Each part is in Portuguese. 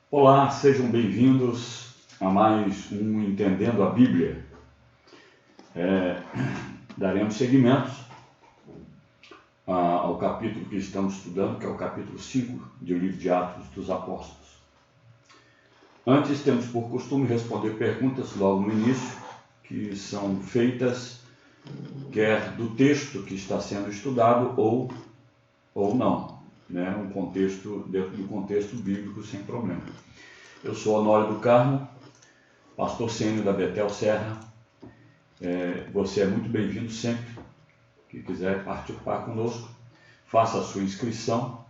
Olá, sejam bem-vindos a mais um Entendendo a Bíblia. Daremos seguimento ao capítulo que estamos estudando, que é o capítulo 5 do livro de Atos dos Apóstolos. Antes, temos por costume responder perguntas logo no início, que são feitas quer do texto que está sendo estudado ou não, né? Dentro do contexto bíblico, sem problema. Eu sou Honório do Carmo, pastor sênior da Betel Serra. Você é muito bem-vindo sempre que quiser participar conosco. Faça a sua inscrição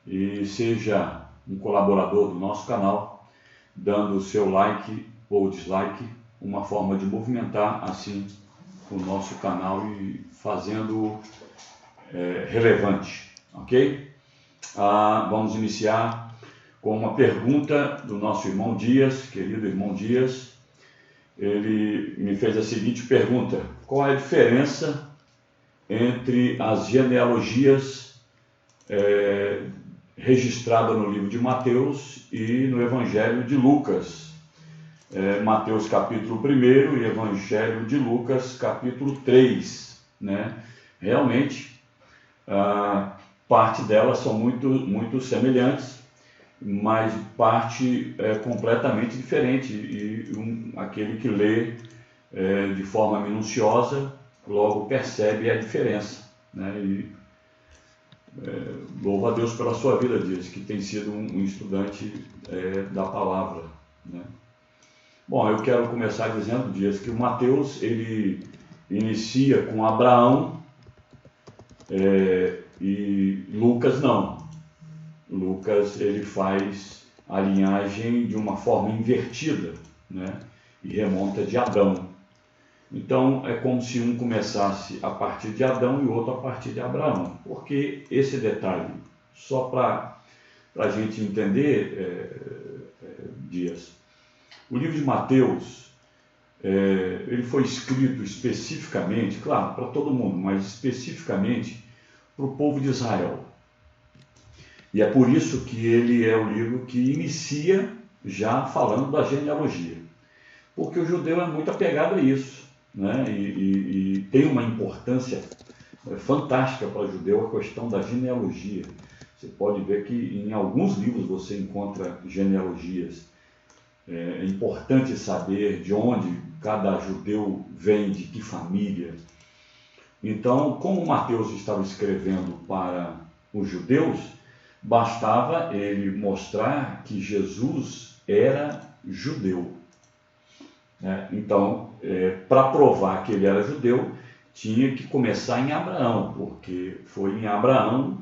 e seja um colaborador do nosso canal, dando o seu like ou dislike, uma forma de movimentar assim o nosso canal e fazendo relevante, ok? Vamos iniciar com uma pergunta do nosso irmão Dias, querido irmão Dias. Ele me fez a seguinte pergunta: qual é a diferença entre as genealogias registradas no livro de Mateus e no Evangelho de Lucas? Mateus capítulo 1 e Evangelho de Lucas capítulo 3, né? Realmente, parte delas são muito semelhantes, mas parte é completamente diferente, e aquele que lê de forma minuciosa logo percebe a diferença, né? Louvo a Deus pela sua vida, Dias, que tem sido um estudante da palavra, né? Bom, eu quero começar dizendo, Dias, que o Mateus ele inicia com Abraão e Lucas não. Lucas ele faz a linhagem de uma forma invertida, né? E remonta de Adão. Então é como se um começasse a partir de Adão e o outro a partir de Abraão. Por que esse detalhe? Só para a gente entender, Dias. O livro de Mateus ele foi escrito especificamente, claro, para todo mundo, mas especificamente para o povo de Israel. E é por isso que ele é o livro que inicia já falando da genealogia. Porque o judeu é muito apegado a isso, né? E tem uma importância fantástica para o judeu a questão da genealogia. Você pode ver que em alguns livros você encontra genealogias. É importante saber de onde cada judeu vem, de que família. Então, como Mateus estava escrevendo para os judeus, bastava ele mostrar que Jesus era judeu. Então, para provar que ele era judeu, tinha que começar em Abraão, porque foi em Abraão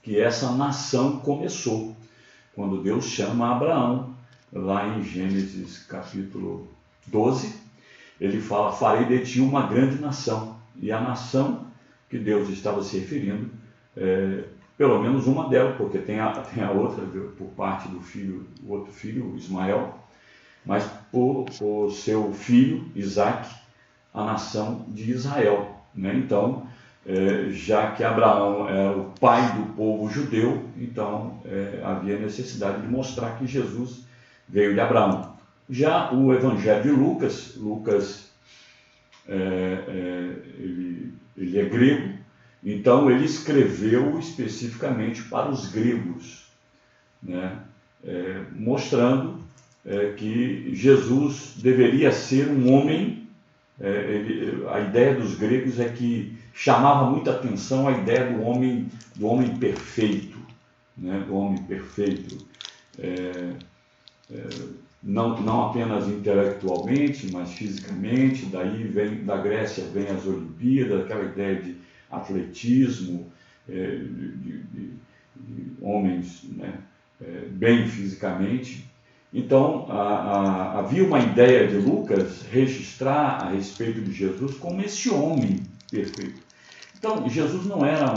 que essa nação começou. Quando Deus chama Abraão, lá em Gênesis capítulo 12, ele fala: farei de ti uma grande nação. E a nação que Deus estava se referindo, pelo menos uma delas, porque tem a outra por parte do filho, o outro filho, Ismael, mas por seu filho, Isaque, a nação de Israel, né? Então, já que Abraão era o pai do povo judeu, então havia necessidade de mostrar que Jesus veio de Abraão. Já o Evangelho de Lucas ele é grego, então ele escreveu especificamente para os gregos, né? Mostrando que Jesus deveria ser um homem. A ideia dos gregos é que chamava muita atenção a ideia do homem perfeito, né? Do homem perfeito, não apenas intelectualmente, mas fisicamente. Daí da Grécia vem as Olimpíadas, aquela ideia de atletismo, de homens, né? Bem fisicamente. Então, havia uma ideia de Lucas registrar a respeito de Jesus como esse homem perfeito. Então, Jesus não era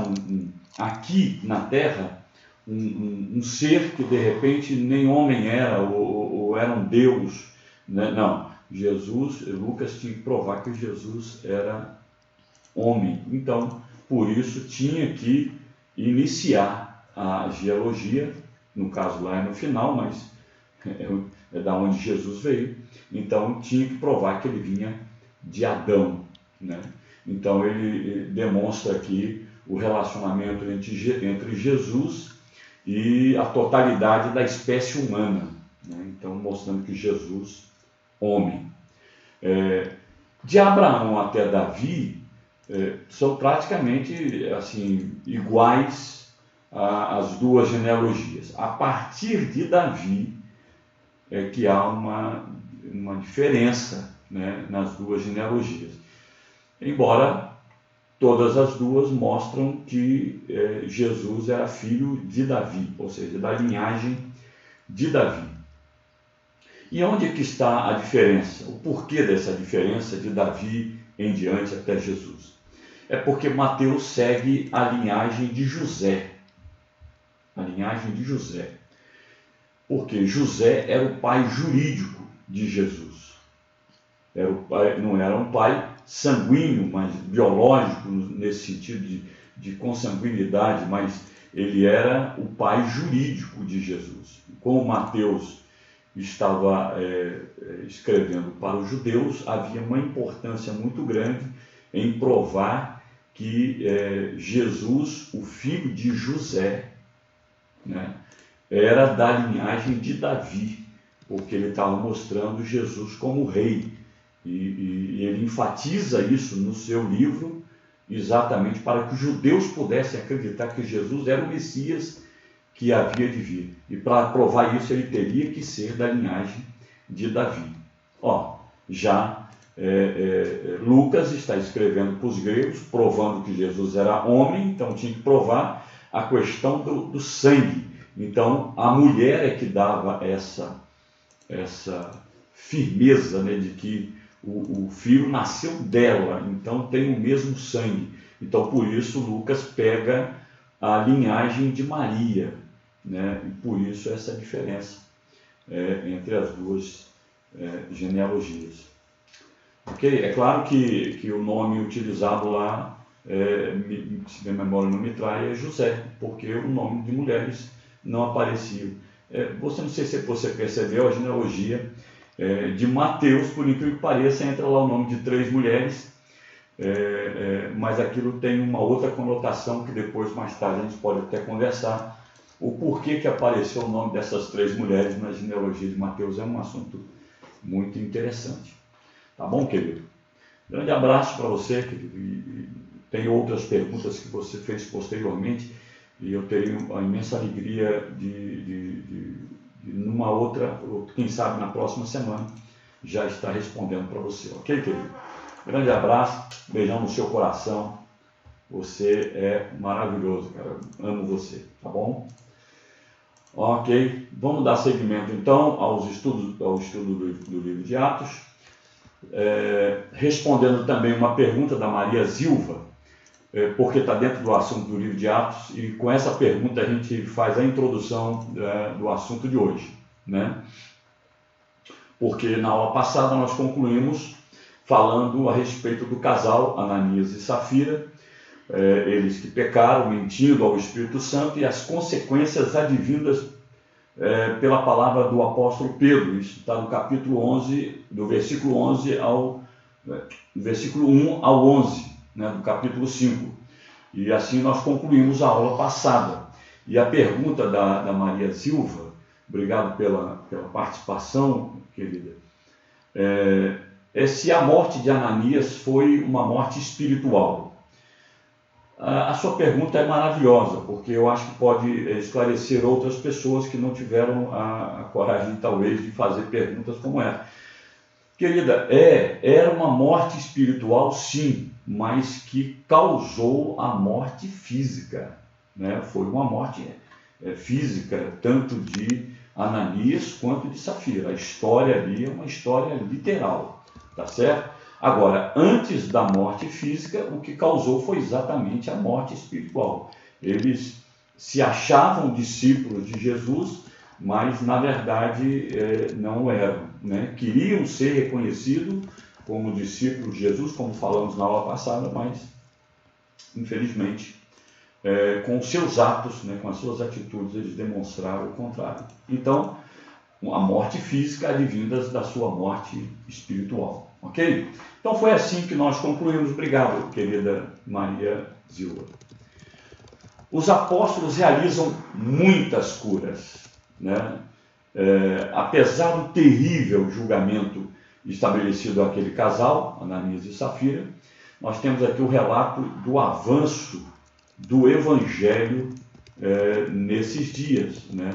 aqui na Terra um ser que de repente nem homem era, ou era um Deus, né? Não, Lucas tinha que provar que Jesus era homem. Então, por isso tinha que iniciar a genealogia, no caso lá é no final, mas é da onde Jesus veio, então tinha que provar que ele vinha de Adão, né? Então ele demonstra aqui o relacionamento entre Jesus e a totalidade da espécie humana, né? Então mostrando que Jesus, homem. De Abraão até Davi, são praticamente assim, iguais às duas genealogias. A partir de Davi é que há uma diferença, né, nas duas genealogias. Embora todas as duas mostram que Jesus era filho de Davi, ou seja, da linhagem de Davi. E onde é que está a diferença? O porquê dessa diferença de Davi em diante até Jesus? É porque Mateus segue a linhagem de José. A linhagem de José. Porque José era o pai jurídico de Jesus. Não era um pai sanguíneo, mas biológico, nesse sentido de consanguinidade, mas ele era o pai jurídico de Jesus. Como Mateus estava escrevendo para os judeus, havia uma importância muito grande em provar que Jesus, o filho de José, né, era da linhagem de Davi, porque ele estava mostrando Jesus como rei. E ele enfatiza isso no seu livro, exatamente para que os judeus pudessem acreditar que Jesus era o Messias que havia de vir. E para provar isso, ele teria que ser da linhagem de Davi. Lucas está escrevendo para os gregos, provando que Jesus era homem, então tinha que provar a questão do sangue. Então, a mulher é que dava essa firmeza, né, de que o filho nasceu dela, então tem o mesmo sangue. Então, por isso, Lucas pega a linhagem de Maria, né, e por isso essa diferença entre as duas genealogias. Ok? É claro que o nome utilizado lá, se a memória não me trai, é José, porque o nome de mulheres não aparecia. Não sei se você percebeu, a genealogia de Mateus, por incrível que pareça, entra lá o nome de 3 mulheres, mas aquilo tem uma outra conotação que depois, mais tarde, a gente pode até conversar. O porquê que apareceu o nome dessas 3 mulheres na genealogia de Mateus é um assunto muito interessante. Tá bom, querido? Grande abraço para você, querido. E tem outras perguntas que você fez posteriormente, e eu teria a imensa alegria de numa outra, ou quem sabe na próxima semana, já estar respondendo para você. Ok, querido? Grande abraço, beijão no seu coração. Você é maravilhoso, cara. Amo você, tá bom? Ok, vamos dar seguimento então ao estudo do livro de Atos, respondendo também uma pergunta da Maria Zilva, porque está dentro do assunto do livro de Atos, e com essa pergunta a gente faz a introdução do assunto de hoje, né? Porque na aula passada nós concluímos falando a respeito do casal Ananias e Safira, eles que pecaram, mentindo ao Espírito Santo, e as consequências advindas pela palavra do apóstolo Pedro. Isso está no capítulo 11, do versículo 11 versículo 1 ao 11, né, do capítulo 5. E assim nós concluímos a aula passada. E a pergunta da Maria Silva, obrigado pela participação, querida, é se a morte de Ananias foi uma morte espiritual. A sua pergunta é maravilhosa, porque eu acho que pode esclarecer outras pessoas que não tiveram a coragem, talvez, de fazer perguntas como essa. Querida, era uma morte espiritual, sim, mas que causou a morte física, né? Foi uma morte física, tanto de Ananias quanto de Safira. A história ali é uma história literal, tá certo? Agora, antes da morte física, o que causou foi exatamente a morte espiritual. Eles se achavam discípulos de Jesus, mas na verdade não eram, né? Queriam ser reconhecidos como discípulos de Jesus, como falamos na aula passada, mas infelizmente com seus atos, né, com as suas atitudes, eles demonstraram o contrário. Então, a morte física advindas da sua morte espiritual. Ok? Então foi assim que nós concluímos. Obrigado, querida Maria Zilda. Os apóstolos realizam muitas curas, né? Apesar do terrível julgamento estabelecido àquele casal, Ananias e Safira, nós temos aqui o relato do avanço do Evangelho nesses dias, né?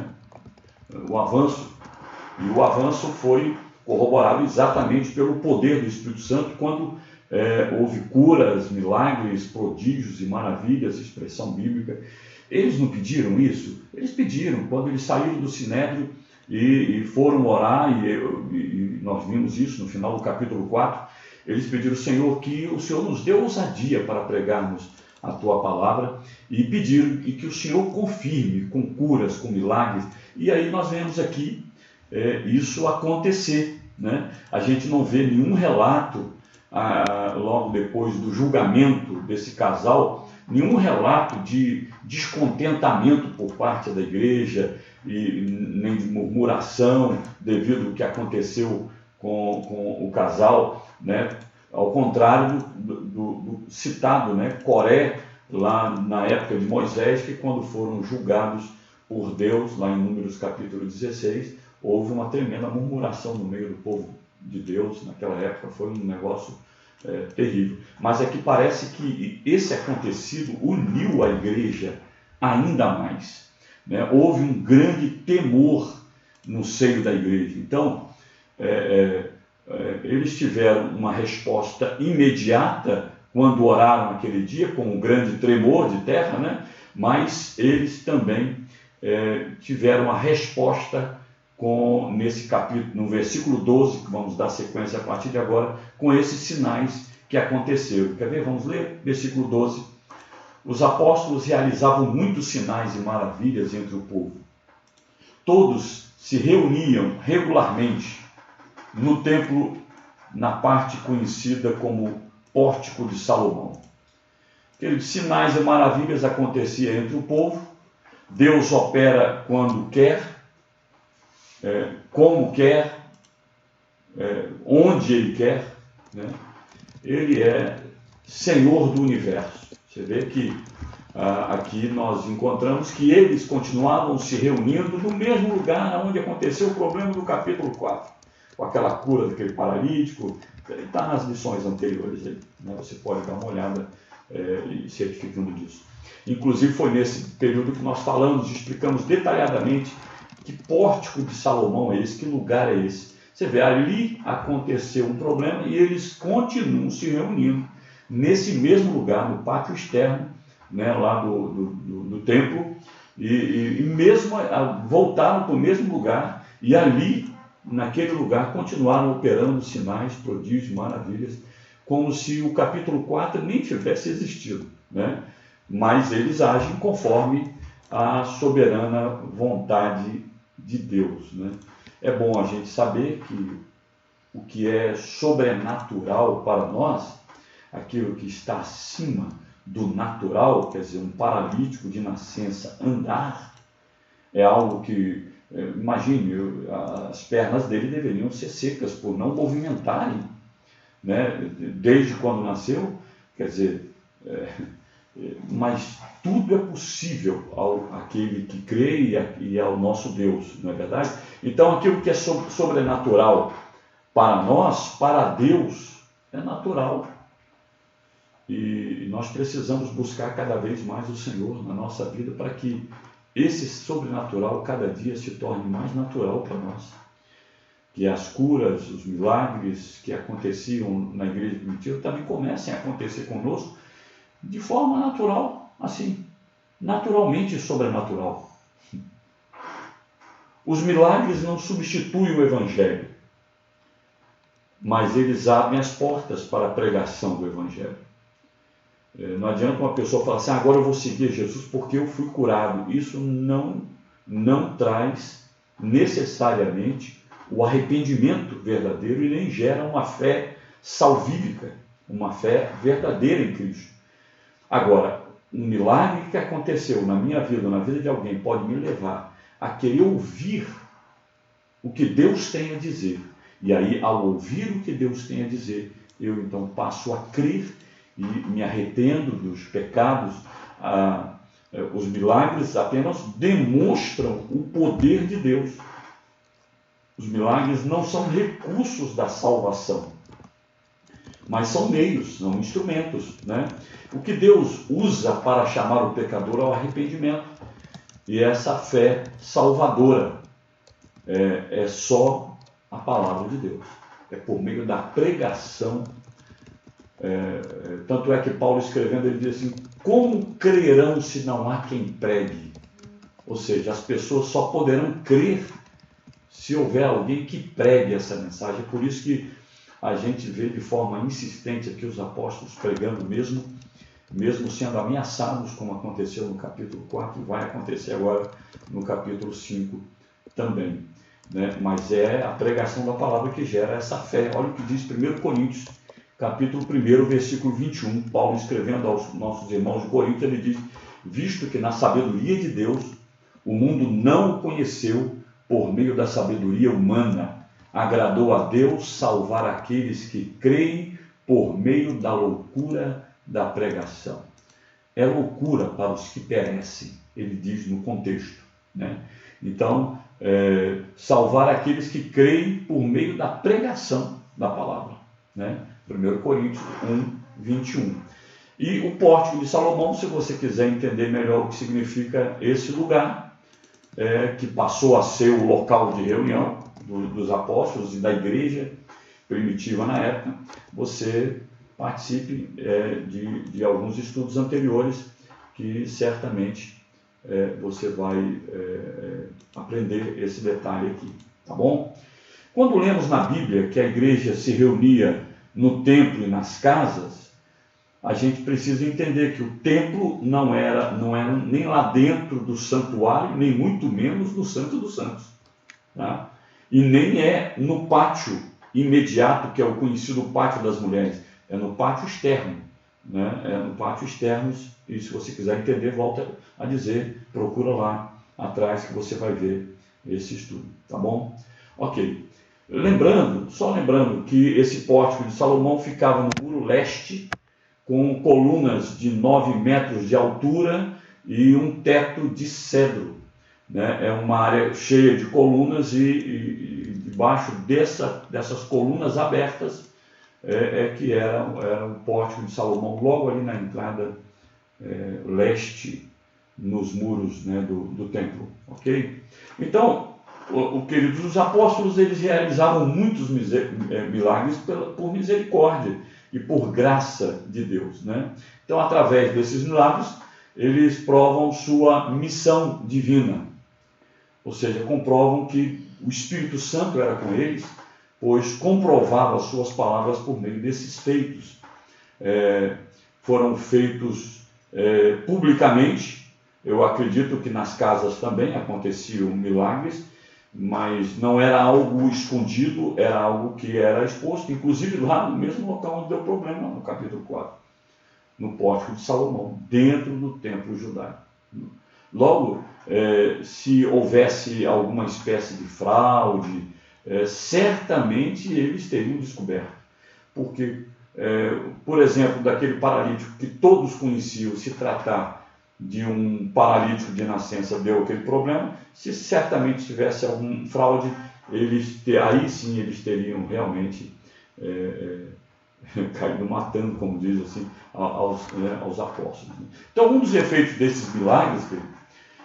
O avanço foi corroborado exatamente pelo poder do Espírito Santo quando houve curas, milagres, prodígios e maravilhas, expressão bíblica. Eles não pediram isso? Eles pediram. Quando eles saíram do Sinédrio e foram orar, e nós vimos isso no final do capítulo 4, eles pediram, Senhor, que o Senhor nos dê ousadia para pregarmos a Tua palavra, e pediram e que o Senhor confirme com curas, com milagres. E aí nós vemos aqui isso acontecer, né? A gente não vê nenhum relato logo depois do julgamento desse casal, nenhum relato de descontentamento por parte da igreja, e nem de murmuração devido ao que aconteceu com o casal, né? Ao contrário do citado, né? Coré, lá na época de Moisés, que quando foram julgados por Deus, lá em Números capítulo 16, houve uma tremenda murmuração no meio do povo de Deus. Naquela época foi um negócio terrível. Mas é que parece que esse acontecido uniu a igreja ainda mais, né? Houve um grande temor no seio da igreja. Então, eles tiveram uma resposta imediata quando oraram aquele dia, com um grande tremor de terra, né? Mas eles também tiveram a resposta nesse capítulo, no versículo 12, que vamos dar sequência a partir de agora, com esses sinais que aconteceram. Quer ver? Vamos ler? Versículo 12. Os apóstolos realizavam muitos sinais e maravilhas entre o povo. Todos se reuniam regularmente no templo, na parte conhecida como Pórtico de Salomão. Aqueles sinais e maravilhas aconteciam entre o povo. Deus opera quando quer, como quer, onde Ele quer, né? Ele é Senhor do universo. Você vê que aqui nós encontramos que eles continuavam se reunindo no mesmo lugar onde aconteceu o problema do capítulo 4, com aquela cura daquele paralítico. Ele está nas lições anteriores aí, né? Você pode dar uma olhada e certificando disso. Inclusive foi nesse período que nós falamos, explicamos detalhadamente que pórtico de Salomão é esse, que lugar é esse. Você vê, ali aconteceu um problema e eles continuam se reunindo nesse mesmo lugar, no pátio externo, né, lá do templo, e mesmo voltaram para o mesmo lugar, e ali, naquele lugar, continuaram operando sinais, prodígios, maravilhas, como se o capítulo 4 nem tivesse existido, né? Mas eles agem conforme a soberana vontade de Deus, né? É bom a gente saber que o que é sobrenatural para nós, aquilo que está acima do natural, quer dizer, um paralítico de nascença andar, é algo que, imagine, as pernas dele deveriam ser secas por não movimentarem, né, desde quando nasceu, quer dizer, mas tudo é possível àquele que crê e ao nosso Deus, não é verdade? Então aquilo que é sobrenatural para nós, para Deus, é natural. E nós precisamos buscar cada vez mais o Senhor na nossa vida para que esse sobrenatural cada dia se torne mais natural para nós. Que as curas, os milagres que aconteciam na igreja primitiva também comecem a acontecer conosco de forma natural, assim, naturalmente sobrenatural. Os milagres não substituem o Evangelho, mas eles abrem as portas para a pregação do Evangelho. Não adianta uma pessoa falar assim, agora eu vou seguir Jesus porque eu fui curado. Isso não traz necessariamente o arrependimento verdadeiro e nem gera uma fé salvífica, uma fé verdadeira em Cristo. Agora, um milagre que aconteceu na minha vida, na vida de alguém, pode me levar a querer ouvir o que Deus tem a dizer. E aí, ao ouvir o que Deus tem a dizer, eu então passo a crer e me arrependo dos pecados. Os milagres apenas demonstram o poder de Deus. Os milagres não são recursos da salvação, mas são meios, são instrumentos, né? O que Deus usa para chamar o pecador ao arrependimento. E essa fé salvadora é só a palavra de Deus. É por meio da pregação. Tanto é que Paulo, escrevendo, ele diz assim: como crerão se não há quem pregue? Ou seja, as pessoas só poderão crer se houver alguém que pregue essa mensagem. É por isso que a gente vê de forma insistente aqui os apóstolos pregando, mesmo sendo ameaçados, como aconteceu no capítulo 4, e vai acontecer agora no capítulo 5 também, né? Mas é a pregação da palavra que gera essa fé. Olha o que diz 1 Coríntios, capítulo 1, versículo 21, Paulo escrevendo aos nossos irmãos de Corinto, ele diz: visto que na sabedoria de Deus o mundo não o conheceu por meio da sabedoria humana, agradou a Deus salvar aqueles que creem por meio da loucura da pregação. É loucura para os que perecem, ele diz no contexto, né? Então, salvar aqueles que creem por meio da pregação da palavra, né? 1 Coríntios 1, 21. E o pórtico de Salomão, se você quiser entender melhor o que significa esse lugar, que passou a ser o local de reunião dos apóstolos e da igreja primitiva na época, você participe de alguns estudos anteriores que certamente você vai aprender esse detalhe aqui, tá bom? Quando lemos na Bíblia que a igreja se reunia no templo e nas casas, a gente precisa entender que o templo não era nem lá dentro do santuário, nem muito menos no Santo dos Santos, tá? E nem é no pátio imediato, que é o conhecido pátio das mulheres, é no pátio externo, né? É no pátio externo, e se você quiser entender, volta a dizer, procura lá atrás que você vai ver esse estudo, tá bom? Ok. Só lembrando que esse pórtico de Salomão ficava no muro leste, com colunas de 9 metros de altura e um teto de cedro, né? É uma área cheia de colunas e debaixo dessas colunas abertas que era o pórtico de Salomão, logo ali na entrada leste, nos muros, né, do templo, ok? Então, queridos, os apóstolos, eles realizavam muitos milagres por misericórdia e por graça de Deus, né? Então, através desses milagres, eles provam sua missão divina, ou seja, comprovam que o Espírito Santo era com eles, pois comprovava as suas palavras por meio desses feitos. Foram feitos publicamente. Eu acredito que nas casas também aconteciam milagres, mas não era algo escondido, era algo que era exposto, inclusive lá no mesmo local onde deu problema, no capítulo 4, no pórtico de Salomão, dentro do templo judaico. Logo, se houvesse alguma espécie de fraude, certamente eles teriam descoberto, porque, por exemplo, daquele paralítico que todos conheciam, se tratar de um paralítico de nascença, deu aquele problema, se certamente tivesse algum fraude, aí sim eles teriam realmente caído matando, como diz assim, aos apóstolos. Então, um dos efeitos desses milagres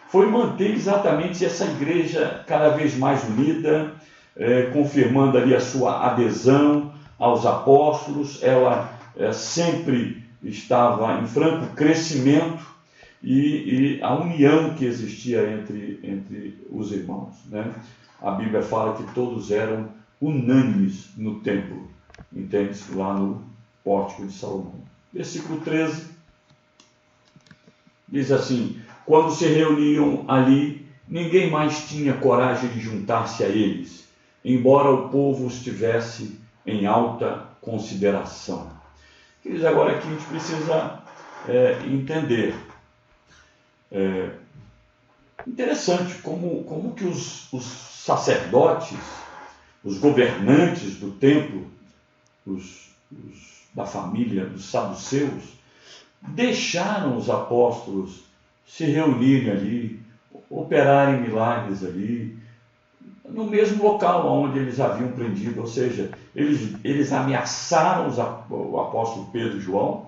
foi manter exatamente essa igreja cada vez mais unida, confirmando ali a sua adesão aos apóstolos. Ela sempre estava em franco crescimento, e a união que existia entre os irmãos, né? A Bíblia fala que todos eram unânimes no templo, entende-se, lá no pórtico de Salomão. Versículo 13 diz assim: quando se reuniam ali, ninguém mais tinha coragem de juntar-se a eles, embora o povo estivesse em alta consideração. Queridos, agora aqui a gente precisa entender. Interessante como que os sacerdotes, os governantes do templo, da família dos saduceus, deixaram os apóstolos se reunirem ali, operarem milagres ali, no mesmo local onde eles haviam prendido, ou seja, eles ameaçaram o apóstolo Pedro e João,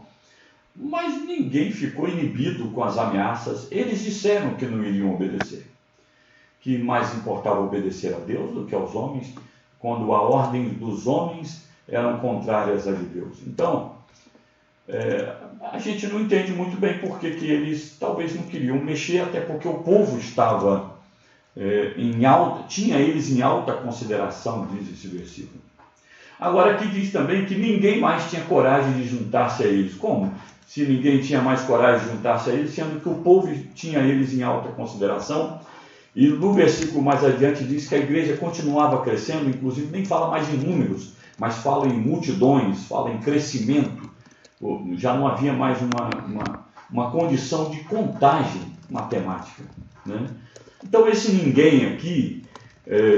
mas ninguém ficou inibido com as ameaças. Eles disseram que não iriam obedecer, que mais importava obedecer a Deus do que aos homens, quando a ordem dos homens eram contrárias à de Deus. Então, a gente não entende muito bem por que eles talvez não queriam mexer, até porque o povo estava tinha eles em alta consideração, diz esse versículo. Agora aqui diz também que ninguém mais tinha coragem de juntar-se a eles. Como? Se ninguém tinha mais coragem de juntar-se a eles, sendo que o povo tinha eles em alta consideração. E no versículo mais adiante diz que a igreja continuava crescendo, inclusive nem fala mais em números, mas fala em multidões, fala em crescimento. Já não havia mais uma condição de contagem matemática, né? Então esse ninguém aqui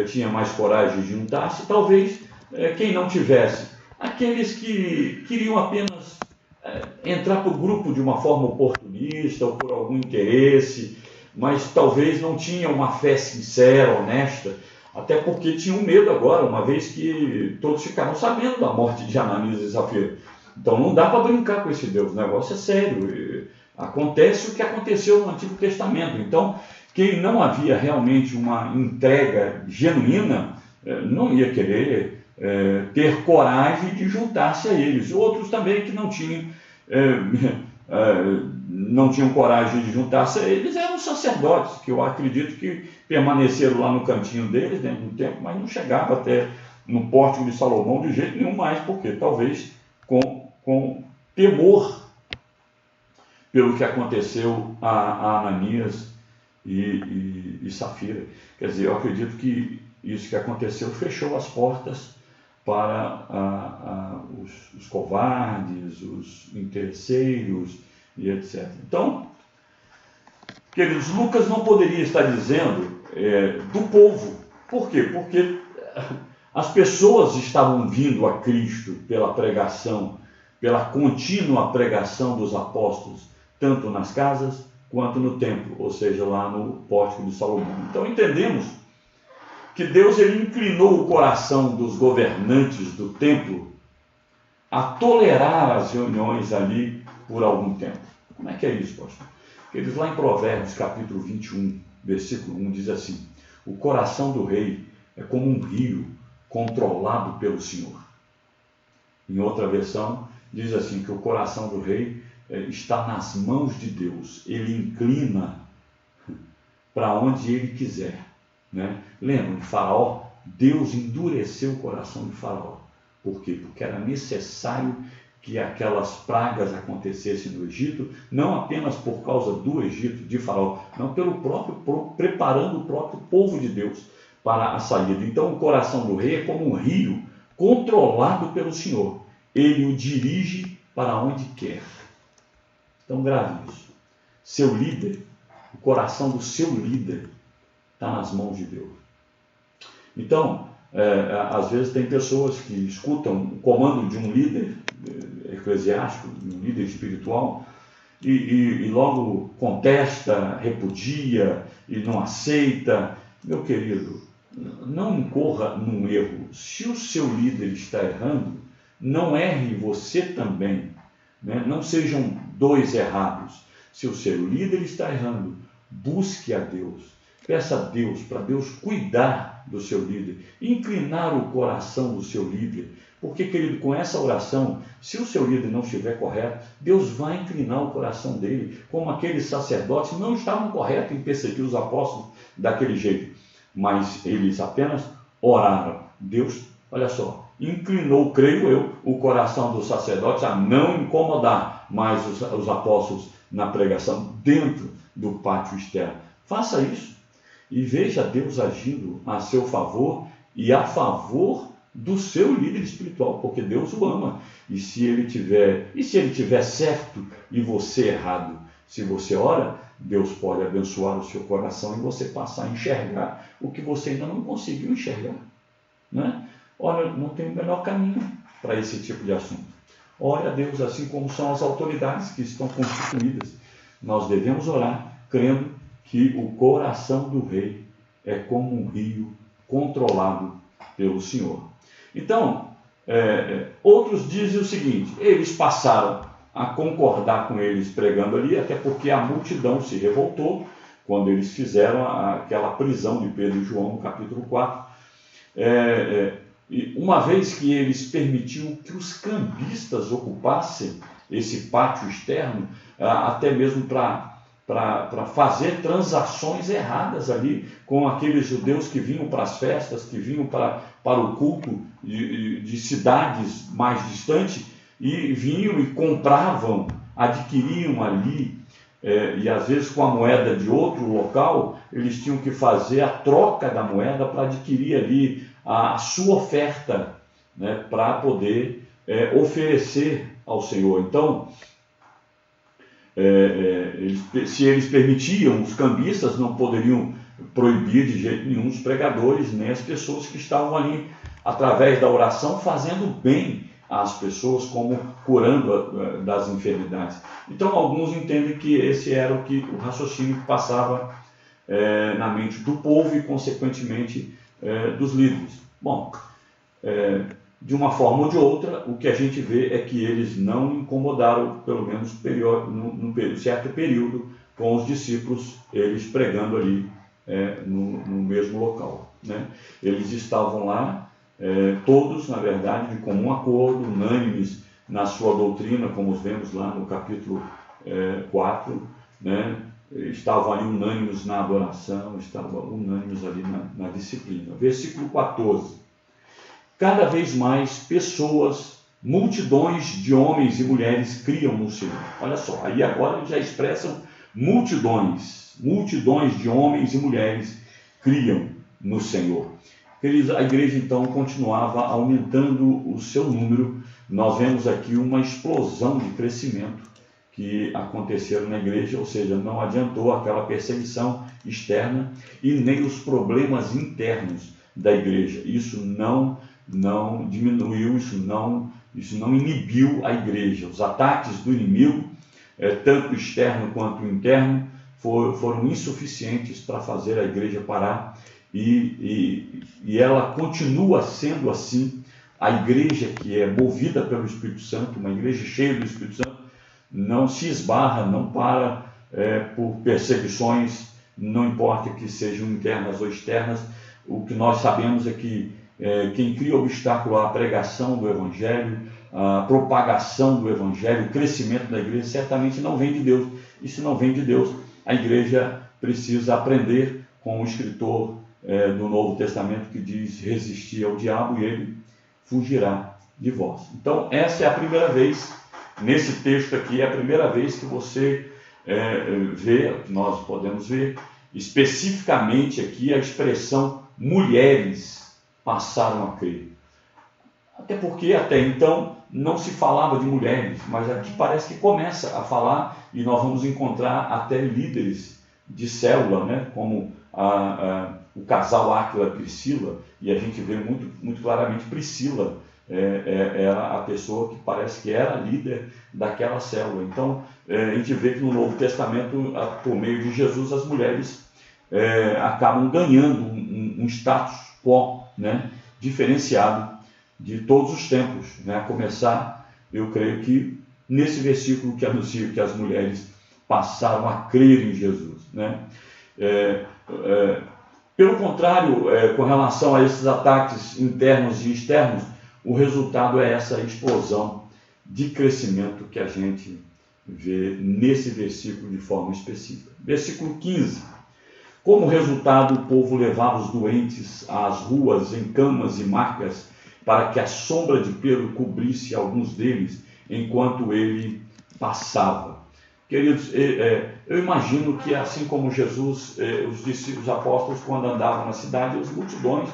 tinha mais coragem de juntar-se, talvez quem não tivesse, aqueles que queriam apenas entrar para o grupo de uma forma oportunista ou por algum interesse, mas talvez não tinham uma fé sincera, honesta, até porque tinham medo agora, uma vez que todos ficaram sabendo da morte de Ananias e Safira. Então não dá para brincar com esse Deus, o negócio é sério. Acontece o que aconteceu no Antigo Testamento. Então, quem não havia realmente uma entrega genuína, não ia querer ter coragem de juntar-se a eles. Outros também que não tinham coragem de juntar-se a eles eram sacerdotes, que eu acredito que permaneceram lá no cantinho deles, dentro do templo, mas não chegava até no pórtico de Salomão de jeito nenhum mais, porque talvez com temor pelo que aconteceu a Ananias e Safira. Quer dizer, eu acredito que isso que aconteceu fechou as portas para os covardes, os interesseiros e etc. Então, queridos, Lucas não poderia estar dizendo do povo. Por quê? Porque as pessoas estavam vindo a Cristo pela pregação, pela contínua pregação dos apóstolos, tanto nas casas quanto no templo, ou seja, lá no pórtico de Salomão. Então entendemos que Deus ele inclinou o coração dos governantes do templo a tolerar as reuniões ali por algum tempo. Como é que é isso, pastor? Eles lá em Provérbios, capítulo 21, versículo 1, diz assim: o coração do rei é como um rio controlado pelo Senhor. Em outra versão, diz assim, que o coração do rei está nas mãos de Deus. Ele inclina para onde ele quiser, né? Lembra de Faraó? Deus endureceu o coração de Faraó. Por quê? Porque era necessário que aquelas pragas acontecessem no Egito, não apenas por causa do Egito, de Faraó, não preparando o próprio povo de Deus para a saída. Então o coração do rei é como um rio controlado pelo Senhor. Ele o dirige para onde quer. Então grave isso. Seu líder, o coração do seu líder está nas mãos de Deus. Então, às vezes tem pessoas que escutam o comando de um líder eclesiástico, de um líder espiritual, e logo contesta, repudia e não aceita. Meu querido, não incorra num erro. Se o seu líder está errando, não erre você também, né? Não sejam dois errados. Se o seu líder está errando, busque a Deus. Peça a Deus, para Deus cuidar do seu líder, inclinar o coração do seu líder. Porque, querido, com essa oração, se o seu líder não estiver correto, Deus vai inclinar o coração dele, como aqueles sacerdotes não estavam corretos em perseguir os apóstolos daquele jeito, mas eles apenas oraram. Deus, olha só, inclinou, creio eu, o coração dos sacerdotes a não incomodar mais os apóstolos na pregação dentro do pátio externo. Faça isso e veja Deus agindo a seu favor e a favor do seu líder espiritual, porque Deus o ama. E se ele tiver certo e você errado, se você ora, Deus pode abençoar o seu coração e você passar a enxergar o que você ainda não conseguiu enxergar, né? Olha, não tem o melhor caminho para esse tipo de assunto. Ore a Deus, assim como são as autoridades que estão constituídas. Nós devemos orar crendo que o coração do rei é como um rio controlado pelo Senhor. Então, outros dizem o seguinte: eles passaram a concordar com eles pregando ali, até porque a multidão se revoltou quando eles fizeram aquela prisão de Pedro e João no capítulo 4. E uma vez que eles permitiam que os cambistas ocupassem esse pátio externo, até mesmo para fazer transações erradas ali com aqueles judeus que vinham para as festas, que vinham para o culto de cidades mais distantes, e vinham e compravam, adquiriam ali, e às vezes com a moeda de outro local, eles tinham que fazer a troca da moeda para adquirir ali a sua oferta, né, para poder oferecer ao Senhor. Então, se eles permitiam, os cambistas não poderiam proibir de jeito nenhum os pregadores, nem as pessoas que estavam ali, através da oração, fazendo bem às pessoas, como curando das enfermidades. Então, alguns entendem que esse era o raciocínio que passava na mente do povo e, consequentemente, dos líderes. Bom, de uma forma ou de outra, o que a gente vê é que eles não incomodaram, pelo menos num certo período, com os discípulos, eles pregando ali no mesmo local, né? Eles estavam lá, todos, na verdade, de comum acordo, unânimes na sua doutrina, como vemos lá no capítulo 4, né? Estavam ali unânimes na adoração, estavam unânimes ali na disciplina. Versículo 14. Cada vez mais pessoas, multidões de homens e mulheres criam no Senhor. Olha só, aí agora eles já expressam multidões de homens e mulheres criam no Senhor. A igreja então continuava aumentando o seu número. Nós vemos aqui uma explosão de crescimento que aconteceram na igreja, ou seja, não adiantou aquela perseguição externa e nem os problemas internos da igreja. Isso não diminuiu, isso não inibiu a igreja. Os ataques do inimigo, tanto externo quanto interno, foram insuficientes para fazer a igreja parar, e ela continua sendo assim. A igreja que é movida pelo Espírito Santo, uma igreja cheia do Espírito Santo, não se esbarra, não para por perseguições, não importa que sejam internas ou externas. O que nós sabemos é que quem cria obstáculo à pregação do Evangelho, à propagação do Evangelho, o crescimento da igreja, certamente não vem de Deus. E se não vem de Deus, a igreja precisa aprender com o escritor do Novo Testamento que diz: resistir ao diabo e ele fugirá de vós. Então, essa é a primeira vez, nesse texto aqui, é a primeira vez que você vê, nós podemos ver especificamente aqui a expressão mulheres passaram a crer. Até porque até então não se falava de mulheres, mas aqui parece que começa a falar, e nós vamos encontrar até líderes de célula, né, como o casal Áquila e Priscila, e a gente vê muito claramente Priscila era a pessoa que parece que era líder daquela célula. Então, a gente vê que no Novo Testamento, por meio de Jesus, as mulheres acabam ganhando um status quo, né, diferenciado de todos os tempos, né? A começar, eu creio que nesse versículo que anuncia que as mulheres passaram a crer em Jesus, né? Pelo contrário, com relação a esses ataques internos e externos, o resultado é essa explosão de crescimento que a gente vê nesse versículo de forma específica. Versículo 15. Como resultado, o povo levava os doentes às ruas em camas e macas, para que a sombra de Pedro cobrisse alguns deles enquanto ele passava. Queridos, eu imagino que assim como Jesus, os apóstolos, quando andavam na cidade, as multidões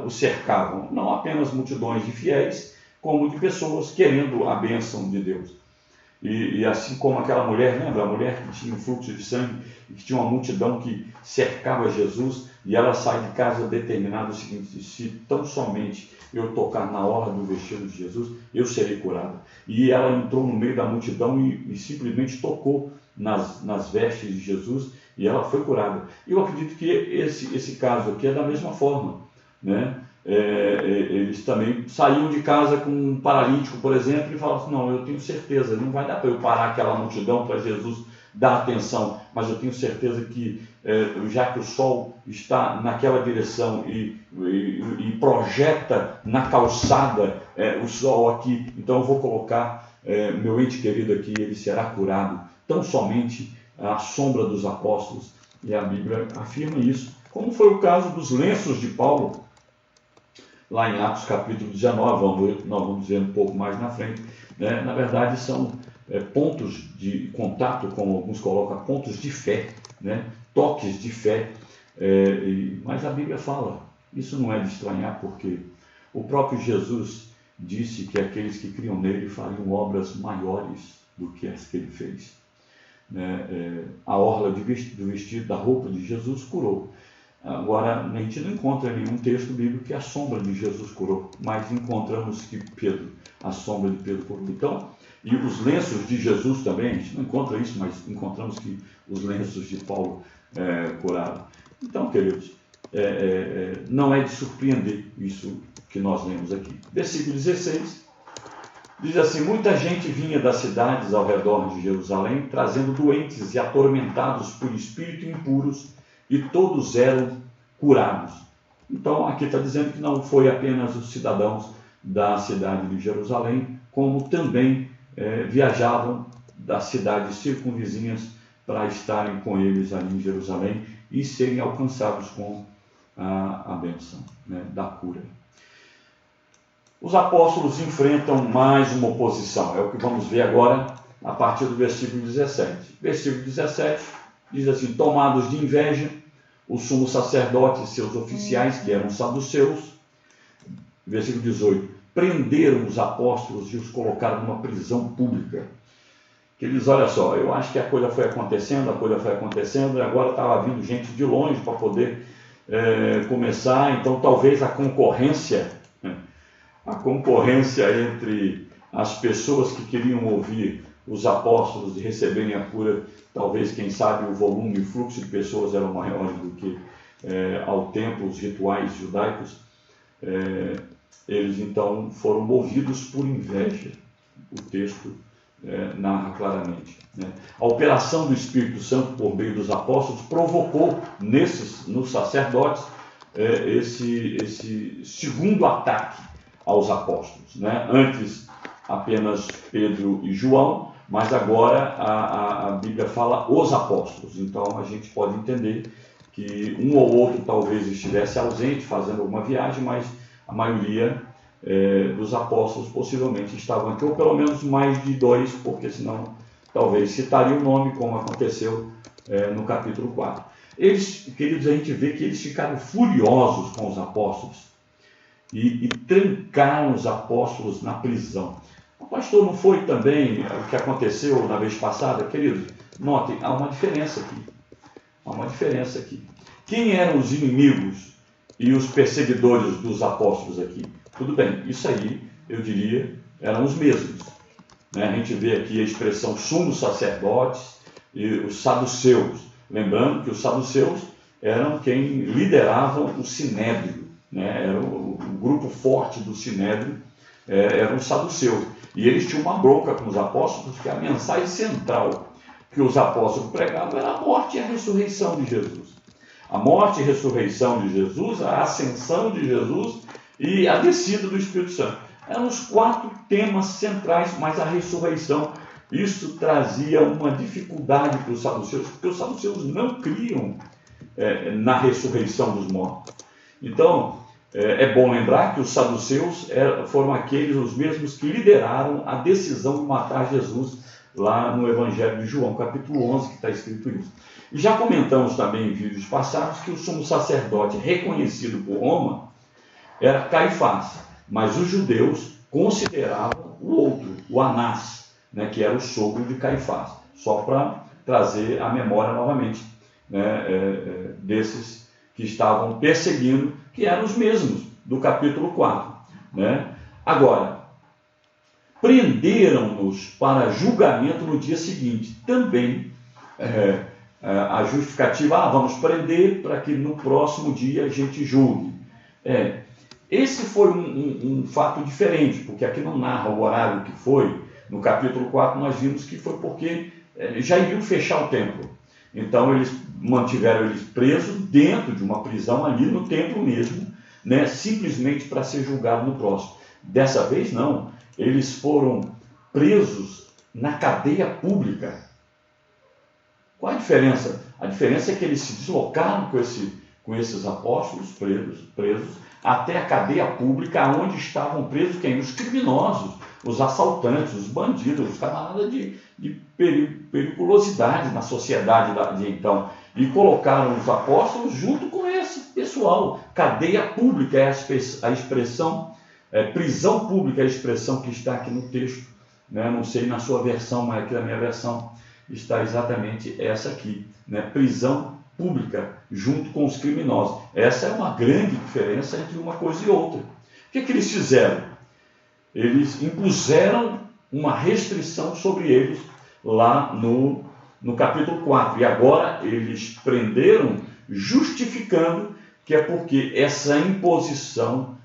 o cercavam. Não apenas multidões de fiéis, como de pessoas querendo a bênção de Deus. E assim como aquela mulher, lembra? A mulher que tinha um fluxo de sangue e que tinha uma multidão que cercava Jesus, e ela sai de casa determinada o seguinte: se tão somente eu tocar na orla do vestido de Jesus, eu serei curada. E ela entrou no meio da multidão e simplesmente tocou nas vestes de Jesus, e ela foi curada. Eu acredito que esse caso aqui é da mesma forma, né? Eles também saíam de casa com um paralítico, por exemplo, e falavam assim: não, eu tenho certeza, não vai dar para eu parar aquela multidão para Jesus dar atenção, mas eu tenho certeza que já que o sol está naquela direção e projeta na calçada o sol aqui, então eu vou colocar meu ente querido aqui, ele será curado, tão somente à sombra dos apóstolos. E a Bíblia afirma isso, como foi o caso dos lenços de Paulo, lá em Atos capítulo 19, nós vamos dizer um pouco mais na frente, né? Na verdade são pontos de contato, como alguns colocam, pontos de fé, né? Toques de fé, mas a Bíblia fala, isso não é de estranhar, porque o próprio Jesus disse que aqueles que criam nele fariam obras maiores do que as que ele fez, né? A orla do vestido, da roupa de Jesus curou. Agora, a gente não encontra nenhum texto bíblico que a sombra de Jesus curou, mas encontramos que a sombra de Pedro curou. Então, e os lenços de Jesus também, a gente não encontra isso, mas encontramos que os lenços de Paulo curaram. Então, queridos, não é de surpreender isso que nós lemos aqui. Versículo 16, diz assim: muita gente vinha das cidades ao redor de Jerusalém, trazendo doentes e atormentados por espíritos impuros, e todos eram curados. Então, aqui está dizendo que não foi apenas os cidadãos da cidade de Jerusalém, como também viajavam das cidades circunvizinhas para estarem com eles ali em Jerusalém e serem alcançados com a bênção, né, da cura. Os apóstolos enfrentam mais uma oposição, é o que vamos ver agora a partir do versículo 17. Versículo 17 diz assim: tomados de inveja, o sumo sacerdote e seus oficiais, que eram saduceus, versículo 18, prenderam os apóstolos e os colocaram numa prisão pública. Que eles, olha só, eu acho que a coisa foi acontecendo, e agora estava vindo gente de longe para poder começar, então talvez a concorrência entre as pessoas que queriam ouvir os apóstolos e receberem a cura, talvez, quem sabe, o volume e o fluxo de pessoas eram maiores do que ao tempo, os rituais judaicos. Eles então foram movidos por inveja. O texto narra claramente, né? A operação do Espírito Santo por meio dos apóstolos provocou nos sacerdotes esse segundo ataque aos apóstolos, né? Antes apenas Pedro e João, mas agora a Bíblia fala os apóstolos. Então a gente pode entender que um ou outro talvez estivesse ausente, fazendo alguma viagem, mas a maioria dos apóstolos possivelmente estavam aqui, ou pelo menos mais de dois, porque senão talvez citaria o nome, como aconteceu no capítulo 4. Eles, queridos, a gente vê que eles ficaram furiosos com os apóstolos e trancaram os apóstolos na prisão. O pastor, não foi também o que aconteceu na vez passada? Queridos, notem, há uma diferença aqui. Quem eram os inimigos e os perseguidores dos apóstolos aqui? Tudo bem, isso aí, eu diria, eram os mesmos, né? A gente vê aqui a expressão sumos sacerdotes e os saduceus. Lembrando que os saduceus eram quem lideravam o sinédrio, né? Era o grupo forte do sinédrio, eram os saduceus. E eles tinham uma bronca com os apóstolos, porque a mensagem central que os apóstolos pregavam era a morte e a ressurreição de Jesus. A morte e a ressurreição de Jesus, a ascensão de Jesus e a descida do Espírito Santo. Eram os 4 temas centrais, mas a ressurreição, isso trazia uma dificuldade para os saduceus, porque os saduceus não criam na ressurreição dos mortos. Então, é bom lembrar que os saduceus foram os mesmos que lideraram a decisão de matar Jesus lá no Evangelho de João, capítulo 11, que está escrito isso. E já comentamos também em vídeos passados que o sumo sacerdote reconhecido por Roma era Caifás, mas os judeus consideravam o outro, o Anás, né, que era o sogro de Caifás, só para trazer a memória novamente, né, desses que estavam perseguindo, que eram os mesmos do capítulo 4. Né? Agora, prenderam-nos para julgamento no dia seguinte. Também a justificativa, vamos prender para que no próximo dia a gente julgue. Esse foi um fato diferente, porque aqui não narra o horário que foi. No capítulo 4 nós vimos que foi porque já iriam fechar o templo. Então eles mantiveram eles presos dentro de uma prisão ali no templo mesmo, né, simplesmente para ser julgado no próximo. Dessa vez não, eles foram presos na cadeia pública. Qual a diferença? A diferença é que eles se deslocaram com esses apóstolos presos até a cadeia pública, onde estavam presos quem? Os criminosos, os assaltantes, os bandidos, os camaradas de periculosidade na sociedade de então. E colocaram os apóstolos junto com esse pessoal. Cadeia pública é a expressão, prisão pública é a expressão que está aqui no texto. Né? Não sei na sua versão, mas aqui na minha versão está exatamente essa aqui. Né? Prisão pública, junto com os criminosos. Essa é uma grande diferença entre uma coisa e outra. O que eles fizeram? Eles impuseram uma restrição sobre eles lá no capítulo 4. E agora eles prenderam, justificando que é porque essa imposição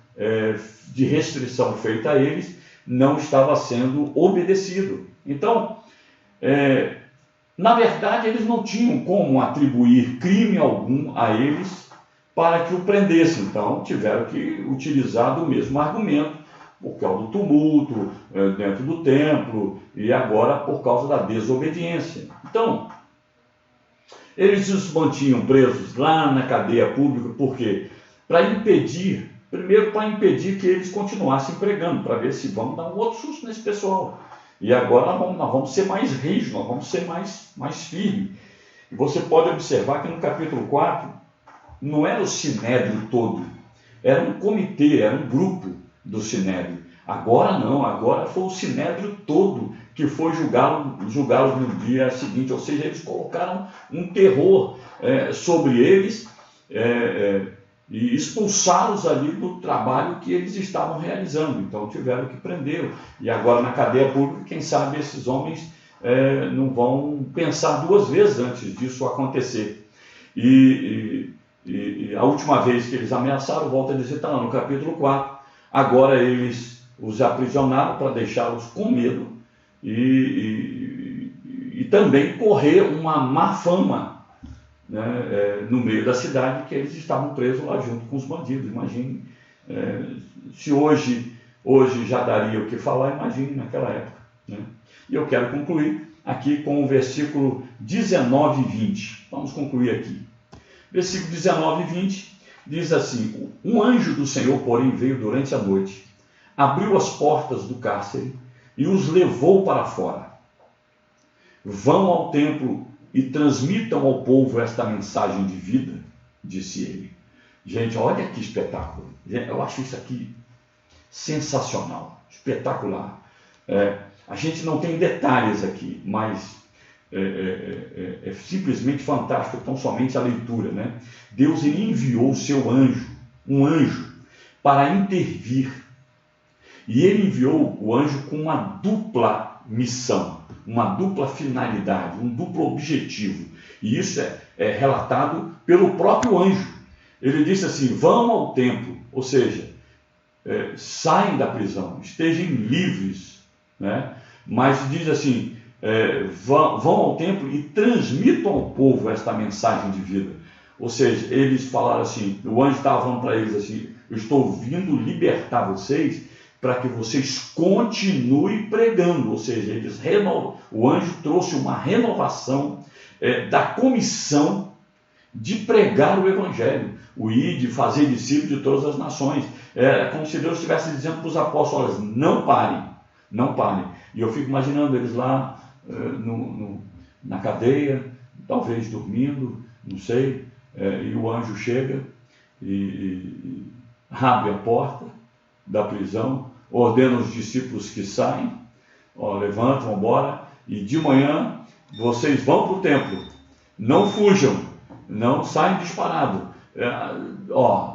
de restrição feita a eles não estava sendo obedecido. Então, na verdade, eles não tinham como atribuir crime algum a eles para que o prendessem. Então, tiveram que utilizar do mesmo argumento, por causa do tumulto dentro do templo e agora por causa da desobediência. Então, eles os mantinham presos lá na cadeia pública, por quê? Primeiro para impedir que eles continuassem pregando, para ver se vamos dar um outro susto nesse pessoal. E agora nós vamos ser mais rígidos, nós vamos ser mais firmes. E você pode observar que no capítulo 4, não era o sinédrio todo, era um comitê, era um grupo do sinédrio. Agora não, agora foi o sinédrio todo que foi julgá-los no dia seguinte, ou seja, eles colocaram um terror sobre eles e expulsá-los ali do trabalho que eles estavam realizando. Então tiveram que prendê-los. E agora na cadeia pública, quem sabe esses homens não vão pensar duas vezes antes disso acontecer. E a última vez que eles ameaçaram, volta a dizer, está lá no capítulo 4, agora eles os aprisionaram para deixá-los com medo e também correr uma má fama, né, no meio da cidade, que eles estavam presos lá junto com os bandidos. Imagine, se hoje já daria o que falar, imagine naquela época. Né? E eu quero concluir aqui com o versículo 19 e 20. Vamos concluir aqui. Versículo 19 e 20 diz assim: um anjo do Senhor, porém, veio durante a noite, abriu as portas do cárcere e os levou para fora. Vão ao templo e transmitam ao povo esta mensagem de vida, disse ele. Gente, olha que espetáculo. Eu acho isso aqui sensacional, espetacular. A gente não tem detalhes aqui, mas é simplesmente fantástico, tão somente a leitura. Né? Deus ele enviou o seu anjo, um anjo, para intervir. E ele enviou o anjo com uma dupla missão, uma dupla finalidade, um duplo objetivo. E isso é relatado pelo próprio anjo. Ele disse assim: vão ao templo, ou seja, saem da prisão, estejam livres. Né? Mas diz assim, vão ao templo e transmitam ao povo esta mensagem de vida. Ou seja, eles falaram assim, o anjo estava falando para eles assim: eu estou vindo libertar vocês para que vocês continuem pregando. Ou seja, o anjo trouxe uma renovação da comissão de pregar o evangelho, o ir, de fazer discípulos de todas as nações. É como se Deus estivesse dizendo para os apóstolos: não parem, não parem. E eu fico imaginando eles lá na cadeia, talvez dormindo, não sei, e o anjo chega e abre a porta da prisão, ordena os discípulos que saem, ó, levanta, vamos embora, e de manhã vocês vão para o templo, não fujam, não saiam disparados,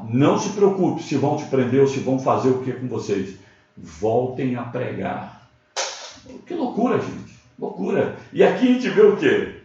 não se preocupe se vão te prender ou se vão fazer o que com vocês, voltem a pregar. Que loucura, gente, loucura. E aqui a gente vê o quê?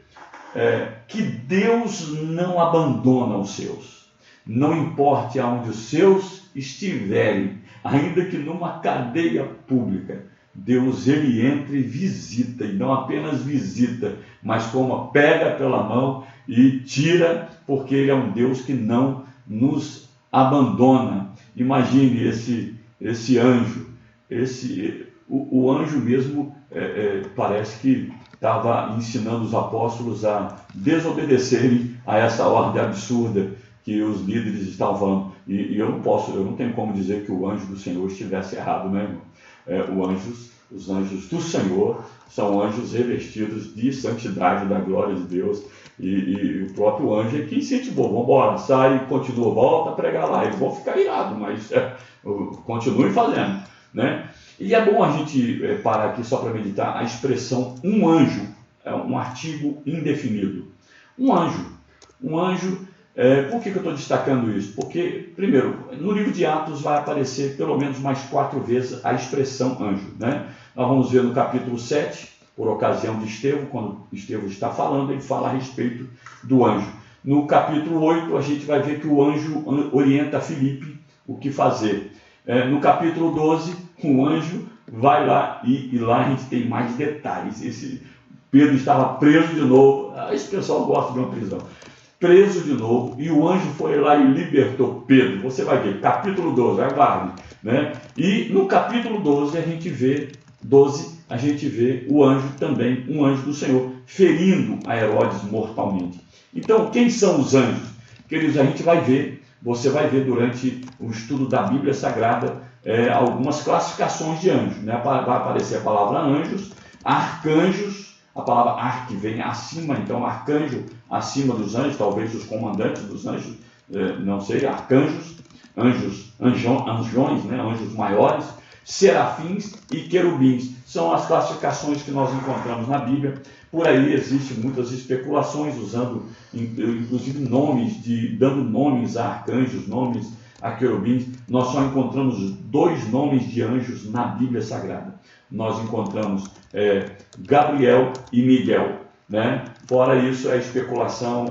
Que Deus não abandona os seus, não importe aonde os seus estiverem, ainda que numa cadeia pública, Deus, ele entra e visita, e não apenas visita, mas como pega pela mão e tira, porque ele é um Deus que não nos abandona. Imagine esse anjo, o anjo mesmo parece que estava ensinando os apóstolos a desobedecerem a essa ordem absurda que os líderes estavam falando. E eu não tenho como dizer que o anjo do Senhor estivesse errado, né, irmão? Os anjos do Senhor são anjos revestidos de santidade, da glória de Deus, e o próprio anjo é que incentivou, vamos embora, sai, continua, volta a pregar lá, eles vão ficar irados, mas continue fazendo, né? E é bom a gente parar aqui só para meditar a expressão um anjo, é um artigo indefinido. Um anjo, por que eu estou destacando isso? Porque, primeiro, no livro de Atos vai aparecer pelo menos mais 4 vezes a expressão anjo, né? Nós vamos ver no capítulo 7, por ocasião de Estevão, quando Estevão está falando, ele fala a respeito do anjo. No capítulo 8, a gente vai ver que o anjo orienta Filipe o que fazer. No capítulo 12, o anjo vai lá, e lá a gente tem mais detalhes. Pedro estava preso de novo, esse pessoal gosta de uma prisão. Preso de novo, e o anjo foi lá e libertou Pedro. Você vai ver, capítulo 12, aguarde, né? E no capítulo 12 a gente vê o anjo também, um anjo do Senhor, ferindo a Herodes mortalmente. Então, quem são os anjos? Queridos, a gente vai ver, você vai ver durante o estudo da Bíblia Sagrada, algumas classificações de anjos, né? Vai aparecer a palavra anjos, arcanjos, a palavra arque vem acima, então arcanjo acima dos anjos, talvez os comandantes dos anjos, não sei, arcanjos, anjões, né? Anjos maiores, serafins e querubins. São as classificações que nós encontramos na Bíblia. Por aí existem muitas especulações, usando inclusive dando nomes a arcanjos, nomes a querubins. Nós só encontramos 2 nomes de anjos na Bíblia Sagrada. Nós encontramos Gabriel e Miguel, né? Fora isso, é especulação,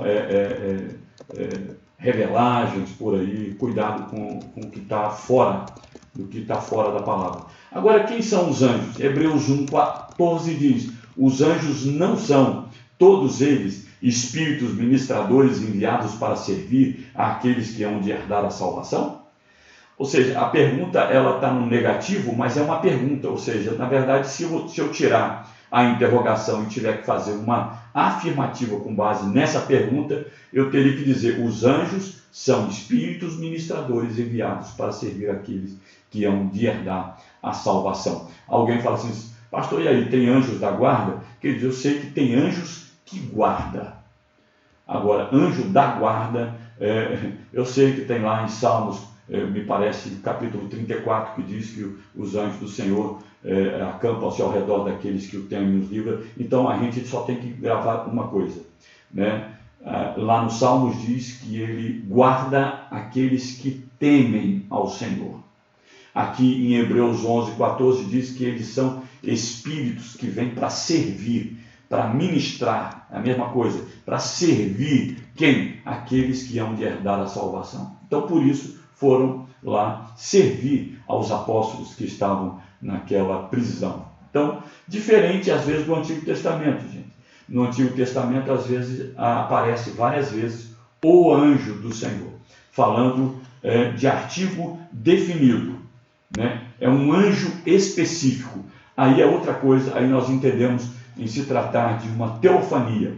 revelagens por aí. Cuidado com o que está fora do que está fora da palavra. Agora, quem são os anjos? Hebreus 1,14 diz: os anjos não são, todos eles, espíritos ministradores enviados para servir àqueles que hão de herdar a salvação? Ou seja, a pergunta ela está no negativo, mas é uma pergunta. Ou seja, na verdade, se eu tirar a interrogação e tiver que fazer uma afirmativa com base nessa pergunta, eu teria que dizer: os anjos são espíritos ministradores enviados para servir aqueles que hão de herdar a salvação. Alguém fala assim: pastor, e aí, tem anjos da guarda? Quer dizer, eu sei que tem anjos que guardam. Agora, anjo da guarda, eu sei que tem lá em Salmos, me parece, capítulo 34, que diz que os anjos do Senhor acampam-se ao redor daqueles que o temem e os livram. Então, a gente só tem que gravar uma coisa, né? Lá no Salmos diz que ele guarda aqueles que temem ao Senhor. Aqui em Hebreus 11,14 diz que eles são espíritos que vêm para servir, para ministrar, a mesma coisa, para servir quem? Aqueles que hão de herdar a salvação. Então, por isso, foram lá servir aos apóstolos que estavam naquela prisão. Então, diferente às vezes do Antigo Testamento, gente. No Antigo Testamento, às vezes, aparece várias vezes o anjo do Senhor, falando de artigo definido, né? É um anjo específico. Aí é outra coisa, aí nós entendemos em se tratar de uma teofania.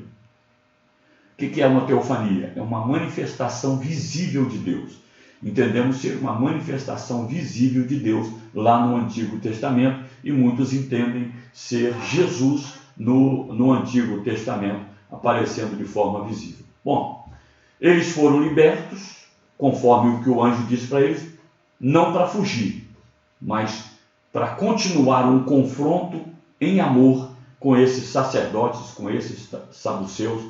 O que é uma teofania? É uma manifestação visível de Deus. Entendemos ser uma manifestação visível de Deus lá no Antigo Testamento, e muitos entendem ser Jesus no Antigo Testamento, aparecendo de forma visível. Bom, eles foram libertos, conforme o que o anjo disse para eles, não para fugir, mas para continuar um confronto em amor com esses sacerdotes, com esses saduceus,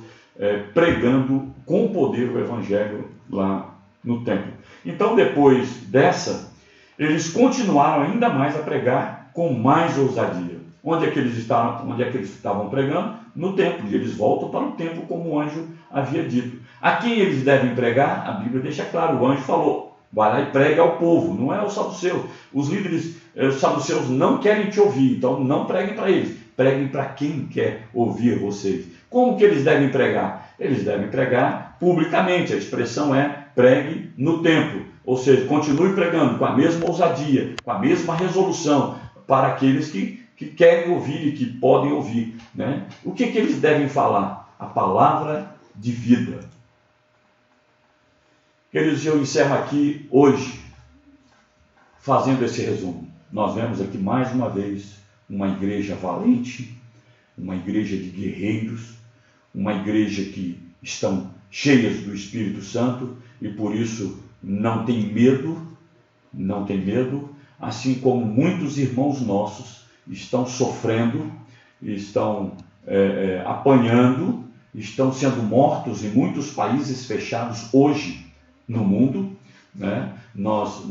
pregando com poder o evangelho lá no templo. Então, depois dessa, eles continuaram ainda mais a pregar com mais ousadia. Onde é que eles estavam pregando? No templo. E eles voltam para o templo como o anjo havia dito. A quem eles devem pregar? A Bíblia deixa claro, o anjo falou, vai lá e prega ao povo, não é aos saduceus. Os líderes saduceus não querem te ouvir, então não preguem para eles, preguem para quem quer ouvir vocês. Como que eles devem pregar? Eles devem pregar publicamente, a expressão é pregue no templo, ou seja, continue pregando com a mesma ousadia, com a mesma resolução, para aqueles que querem ouvir e que podem ouvir, né? O que eles devem falar? A palavra de vida. Queridos, eu encerro aqui hoje, fazendo esse resumo. Nós vemos aqui mais uma vez uma igreja valente, uma igreja de guerreiros, uma igreja que estão cheias do Espírito Santo e por isso não tem medo, assim como muitos irmãos nossos estão sofrendo, estão apanhando, estão sendo mortos em muitos países fechados hoje no mundo, né? Nós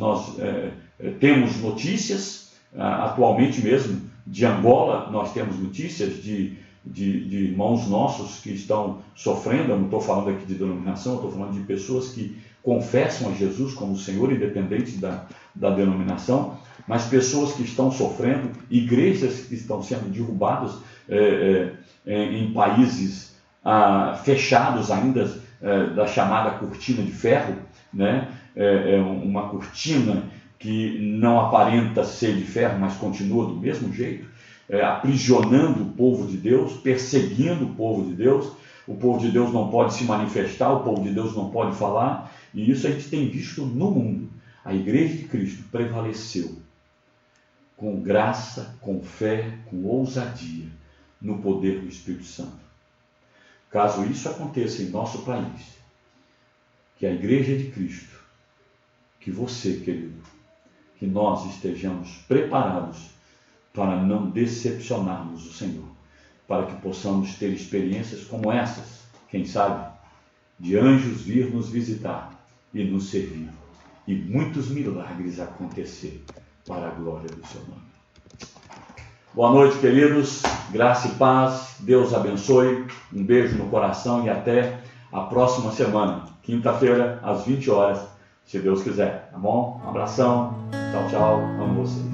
temos notícias, atualmente mesmo, de Angola, nós temos notícias de irmãos nossos que estão sofrendo. Eu não estou falando aqui de denominação, eu estou falando de pessoas que confessam a Jesus como Senhor, independente da denominação, mas pessoas que estão sofrendo, igrejas que estão sendo derrubadas em países fechados ainda, da chamada cortina de ferro, né? Uma cortina que não aparenta ser de ferro, mas continua do mesmo jeito, aprisionando o povo de Deus, perseguindo o povo de Deus. O povo de Deus não pode se manifestar, o povo de Deus não pode falar, e isso a gente tem visto no mundo. A Igreja de Cristo prevaleceu com graça, com fé, com ousadia, no poder do Espírito Santo. Caso isso aconteça em nosso país, que a Igreja de Cristo, que você, querido, que nós estejamos preparados para não decepcionarmos o Senhor, para que possamos ter experiências como essas, quem sabe, de anjos vir nos visitar e nos servir, e muitos milagres acontecer para a glória do seu nome. Boa noite, queridos, graça e paz, Deus abençoe, um beijo no coração e até a próxima semana, quinta-feira, às 20 horas, se Deus quiser, tá bom? Um abração, tchau, tchau, amo vocês.